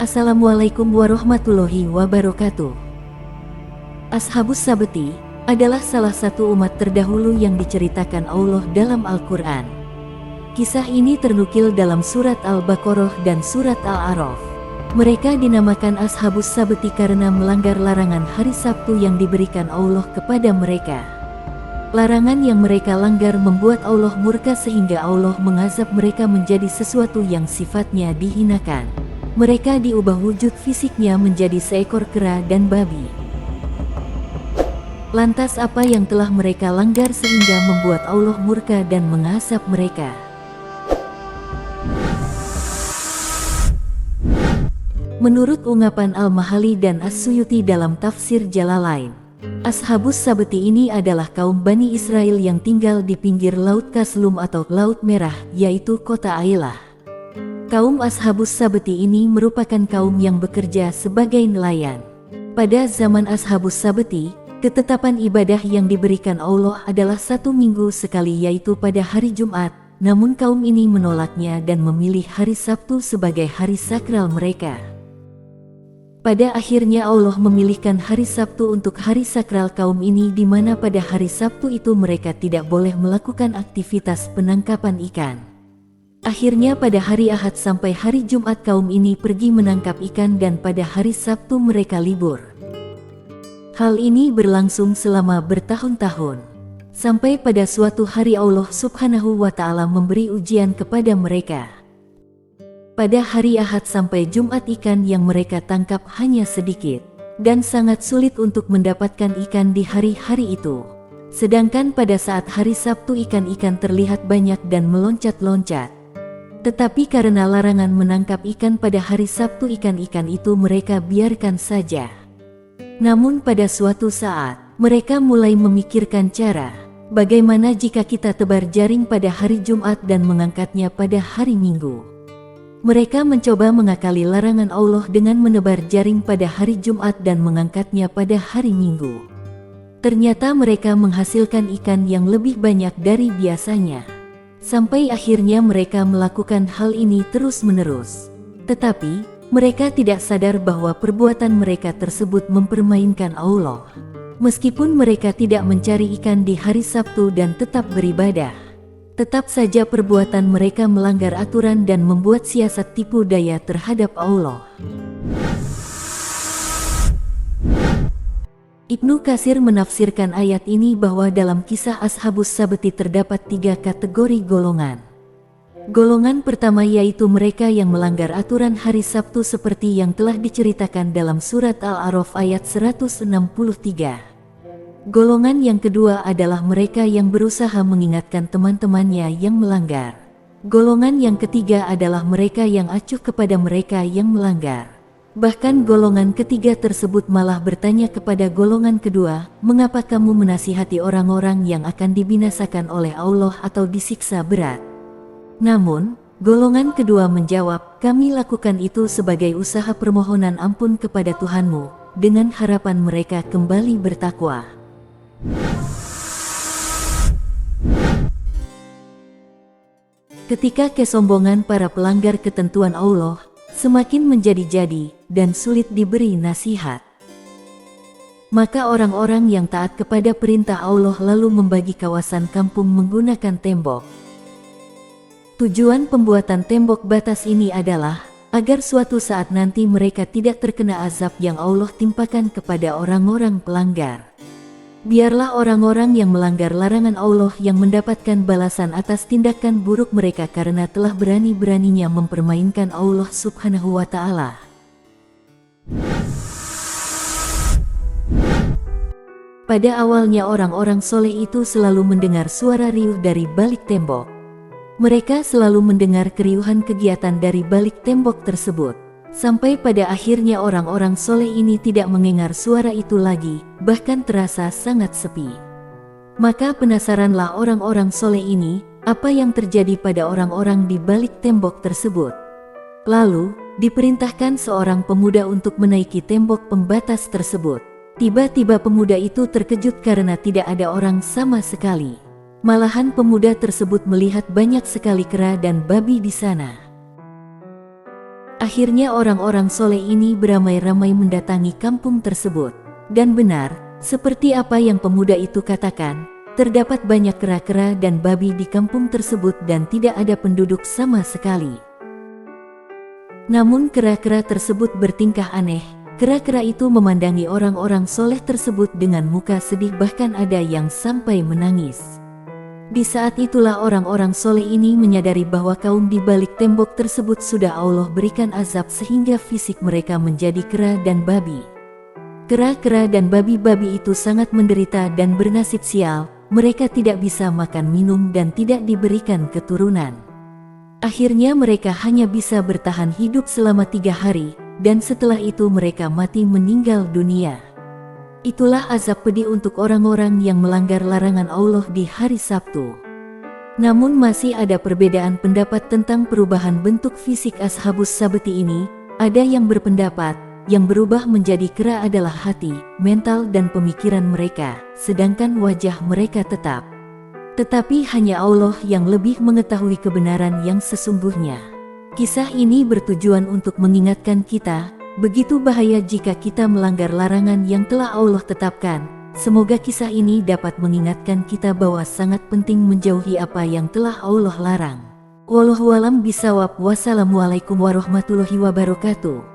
Assalamualaikum warahmatullahi wabarakatuh. Ashabus Sabti adalah salah satu umat terdahulu yang diceritakan Allah dalam Al-Quran. Kisah ini ternukil dalam surat Al-Baqarah dan surat Al-A'raf. Mereka dinamakan Ashabus Sabti karena melanggar larangan hari Sabtu yang diberikan Allah kepada mereka. Larangan yang mereka langgar membuat Allah murka sehingga Allah mengazab mereka menjadi sesuatu yang sifatnya dihinakan. Mereka diubah wujud fisiknya menjadi seekor kera dan babi. Lantas apa yang telah mereka langgar sehingga membuat Allah murka dan mengazab mereka? Menurut ungkapan Al-Mahali dan As-Suyuti dalam tafsir Jalalain, Ashabus Sabti ini adalah kaum Bani Israel yang tinggal di pinggir Laut Kaslum atau Laut Merah, yaitu kota Ailah. Kaum Ashabus Sabti ini merupakan kaum yang bekerja sebagai nelayan. Pada zaman Ashabus Sabti, ketetapan ibadah yang diberikan Allah adalah 1 minggu sekali, yaitu pada hari Jumat. Namun kaum ini menolaknya dan memilih hari Sabtu sebagai hari sakral mereka. Pada akhirnya Allah memilihkan hari Sabtu untuk hari sakral kaum ini, di mana pada hari Sabtu itu mereka tidak boleh melakukan aktivitas penangkapan ikan. Akhirnya pada hari Ahad sampai hari Jumat kaum ini pergi menangkap ikan dan pada hari Sabtu mereka libur. Hal ini berlangsung selama bertahun-tahun. Sampai pada suatu hari Allah Subhanahu wa Ta'ala memberi ujian kepada mereka. Pada hari Ahad sampai Jumat ikan yang mereka tangkap hanya sedikit dan sangat sulit untuk mendapatkan ikan di hari-hari itu. Sedangkan pada saat hari Sabtu ikan-ikan terlihat banyak dan meloncat-loncat. Tetapi karena larangan menangkap ikan pada hari Sabtu, ikan-ikan itu mereka biarkan saja. Namun pada suatu saat, mereka mulai memikirkan cara, bagaimana jika kita tebar jaring pada hari Jumat dan mengangkatnya pada hari Minggu. Mereka mencoba mengakali larangan Allah dengan menebar jaring pada hari Jumat dan mengangkatnya pada hari Minggu. Ternyata mereka menghasilkan ikan yang lebih banyak dari biasanya. Sampai akhirnya mereka melakukan hal ini terus-menerus. Tetapi, mereka tidak sadar bahwa perbuatan mereka tersebut mempermainkan Allah. Meskipun mereka tidak mencari ikan di hari Sabtu dan tetap beribadah, tetap saja perbuatan mereka melanggar aturan dan membuat siasat tipu daya terhadap Allah. Ibnu Katsir menafsirkan ayat ini bahwa dalam kisah Ashabus Sabti terdapat 3 kategori golongan. Golongan pertama yaitu mereka yang melanggar aturan hari Sabtu seperti yang telah diceritakan dalam surat Al-A'raf ayat 163. Golongan yang kedua adalah mereka yang berusaha mengingatkan teman-temannya yang melanggar. Golongan yang ketiga adalah mereka yang acuh kepada mereka yang melanggar. Bahkan golongan ketiga tersebut malah bertanya kepada golongan kedua, mengapa kamu menasihati orang-orang yang akan dibinasakan oleh Allah atau disiksa berat? Namun, golongan kedua menjawab, kami lakukan itu sebagai usaha permohonan ampun kepada Tuhanmu, dengan harapan mereka kembali bertakwa. Ketika kesombongan para pelanggar ketentuan Allah semakin menjadi-jadi dan sulit diberi nasihat, maka orang-orang yang taat kepada perintah Allah lalu membagi kawasan kampung menggunakan tembok. Tujuan pembuatan tembok batas ini adalah agar suatu saat nanti mereka tidak terkena azab yang Allah timpakan kepada orang-orang pelanggar. Biarlah orang-orang yang melanggar larangan Allah yang mendapatkan balasan atas tindakan buruk mereka karena telah berani-beraninya mempermainkan Allah Subhanahu wa Ta'ala. Pada awalnya orang-orang soleh itu selalu mendengar suara riuh dari balik tembok. Mereka selalu mendengar keriuhan kegiatan dari balik tembok tersebut. Sampai pada akhirnya orang-orang soleh ini tidak mendengar suara itu lagi, bahkan terasa sangat sepi. Maka penasaranlah orang-orang soleh ini, apa yang terjadi pada orang-orang di balik tembok tersebut. Lalu, diperintahkan seorang pemuda untuk menaiki tembok pembatas tersebut. Tiba-tiba pemuda itu terkejut karena tidak ada orang sama sekali. Malahan pemuda tersebut melihat banyak sekali kera dan babi di sana. Akhirnya orang-orang soleh ini beramai-ramai mendatangi kampung tersebut. Dan benar, seperti apa yang pemuda itu katakan, terdapat banyak kera-kera dan babi di kampung tersebut dan tidak ada penduduk sama sekali. Namun kera-kera tersebut bertingkah aneh. Kera-kera itu memandangi orang-orang soleh tersebut dengan muka sedih, bahkan ada yang sampai menangis. Di saat itulah orang-orang soleh ini menyadari bahwa kaum di balik tembok tersebut sudah Allah berikan azab sehingga fisik mereka menjadi kera dan babi. Kera-kera dan babi-babi itu sangat menderita dan bernasib sial, mereka tidak bisa makan minum dan tidak diberikan keturunan. Akhirnya mereka hanya bisa bertahan hidup selama 3 hari, dan setelah itu mereka mati meninggal dunia. Itulah azab pedih untuk orang-orang yang melanggar larangan Allah di hari Sabtu. Namun masih ada perbedaan pendapat tentang perubahan bentuk fisik Ashabus Sabti ini. Ada yang berpendapat, yang berubah menjadi kera adalah hati, mental dan pemikiran mereka, sedangkan wajah mereka tetap. Tetapi hanya Allah yang lebih mengetahui kebenaran yang sesungguhnya. Kisah ini bertujuan untuk mengingatkan kita, begitu bahaya jika kita melanggar larangan yang telah Allah tetapkan. Semoga kisah ini dapat mengingatkan kita bahwa sangat penting menjauhi apa yang telah Allah larang. Wallahu a'lam bishawab. Wassalamualaikum warahmatullahi wabarakatuh.